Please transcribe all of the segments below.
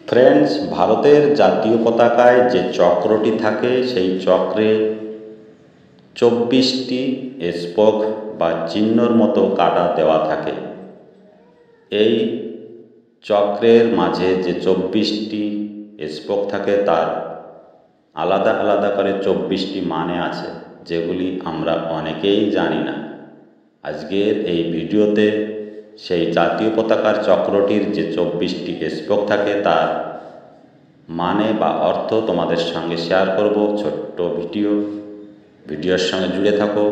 Friends, ভারতের জাতীয় পতাকায় যে চক্রটি থাকে সেই চক্রে 24টি স্পোক বা চিহ্নর মতো কাটা দেওয়া থাকে। এই চক্রের মাঝে যে 24টি স্পোক থাকে তার আলাদা আলাদা করে 24টি মানে আছে, যেগুলি আমরা অনেকেই জানি না। আজকের এই ভিডিওতে সেই জাতীয় পতাকার চক্রটির যে 24টি স্পোক থাকে তার মানে বা অর্থ তোমাদের সঙ্গে শেয়ার করব। ছোট্ট ভিডিওর সঙ্গে জুড়ে থাকো।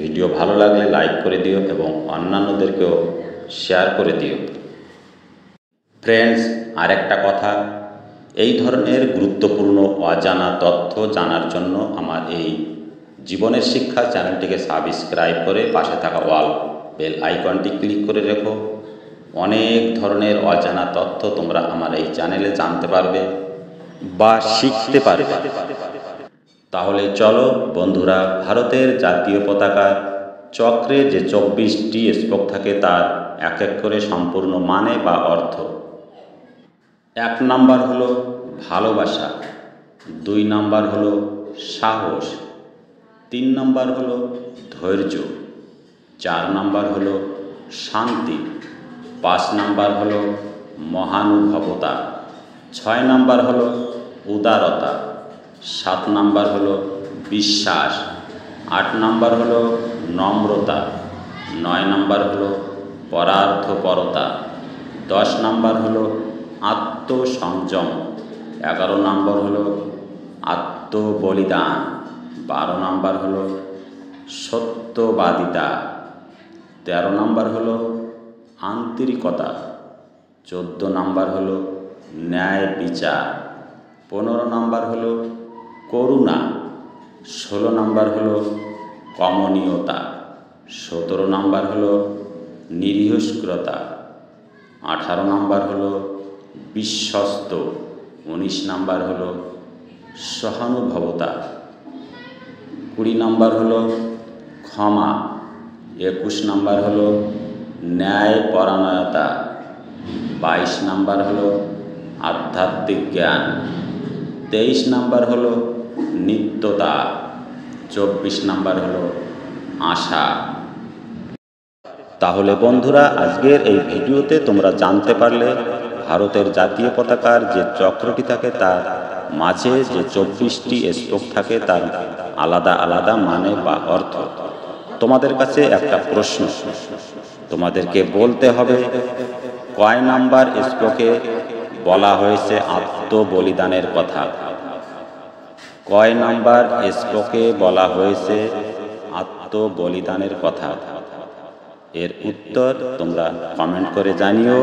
ভিডিও ভালো লাগলে লাইক করে দিও এবং অন্যান্যদেরকেও শেয়ার করে দিও। ফ্রেন্ডস, আরেকটা কথা, এই ধরনের গুরুত্বপূর্ণ অজানা তথ্য জানার জন্য আমার এই জীবনের শিক্ষা চ্যানেলটিকে সাবস্ক্রাইব করে পাশে থাকা বেল আইকনটি ক্লিক করে রেখো। অনেক ধরনের অজানা তথ্য তোমরা আমার এই চ্যানেলে জানতে পারবে বা শিখতে পারবে। তাহলে চলো বন্ধুরা, ভারতের জাতীয় পতাকার চক্রে যে 24টি স্পোক থাকে তার এক এক করে সম্পূর্ণ মানে বা অর্থ। 1 নাম্বার হলো ভালোবাসা, 2 নাম্বার হলো সাহস, 3 নাম্বার হলো ধৈর্য, 4 নাম্বার হলো শান্তি, 5 নাম্বার হলো মহানুভবতা, 6 নাম্বার হলো উদারতা, 7 নাম্বার হলো বিশ্বাস, 8 নাম্বার হলো নম্রতা, 9 নাম্বার হলো পরার্থপরতা, 10 নাম্বার হলো আত্মসংযম, 11 নাম্বার হলো আত্মবলিদান, 12 নাম্বার হলো সত্যবাদিতা, 13 নাম্বার হলো আন্তরিকতা, 14 নাম্বার হলো ন্যায় বিচার, 15 নাম্বার হলো করুণা, 16 নাম্বার হলো কমনীয়তা, 17 নাম্বার হলো নিরীহস্ক্রতা, 18 নাম্বার হলো বিশ্বস্ত, 19 নাম্বার হলো সহানুভবতা, 20 নাম্বার হলো ক্ষমা, 21 নাম্বার হলো ন্যায়পরায়ণতা, 22 নাম্বার হলো আধ্যাত্মিক জ্ঞান, 23 নাম্বার হলো নিত্যতা, 24 নাম্বার হলো আশা। তাহলে বন্ধুরা, আজকের এই ভিডিওতে তোমরা জানতে পারলে ভারতের জাতীয় পতাকার যে চক্রটি থাকে তার মাঝে যে 24টি স্পোক থাকে তার আলাদা আলাদা মানে বা অর্থ। তোমাদের কাছে একটা প্রশ্ন, তোমাদেরকে বলতে হবে কয় নাম্বার স্পোকে বলা হয়েছে আত্মবলিদানের কথা। কয় নাম্বার স্পোকে বলা হয়েছে আত্মবলিদানের কথা? এর উত্তর তোমরা কমেন্ট করে জানিও।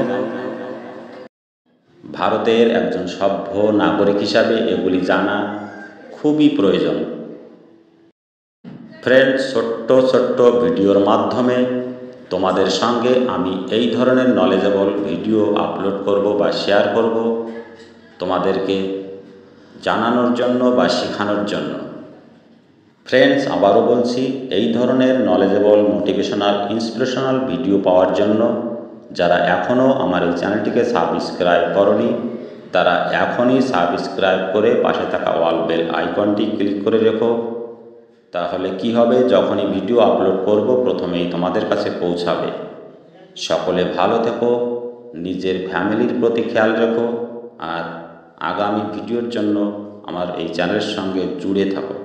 ভারতের একজন সভ্য নাগরিক হিসাবে এগুলি জানা খুবই প্রয়োজন। ফ্রেন্ডস, ছোট্ট ছোট্ট ভিডিওর মাধ্যমে তোমাদের সঙ্গে আমি এই ধরনের নলেজেবল ভিডিও আপলোড করব বা শেয়ার করব, তোমাদেরকে জানানোর জন্য বা শেখানোর জন্য। ফ্রেন্ডস, আবারও বলছি, এই ধরনের নলেজেবল মোটিভেশনাল ইন্সপিরেশনাল ভিডিও পাওয়ার জন্য যারা এখনও আমার এই চ্যানেলটিকে সাবস্ক্রাইব করনি তারা এখনই সাবস্ক্রাইব করে পাশে থাকা বেল আইকনটি ক্লিক করে রেখো। তাহলে কি হবে, যখনই ভিডিও আপলোড করব প্রথমেই তোমাদের কাছে পৌঁছাবে। সকলে ভালো থেকো, নিজের ফ্যামিলির প্রতি খেয়াল রেখো আর আগামী ভিডিওর জন্য আমার এই চ্যানেলের সঙ্গে জুড়ে থাকো।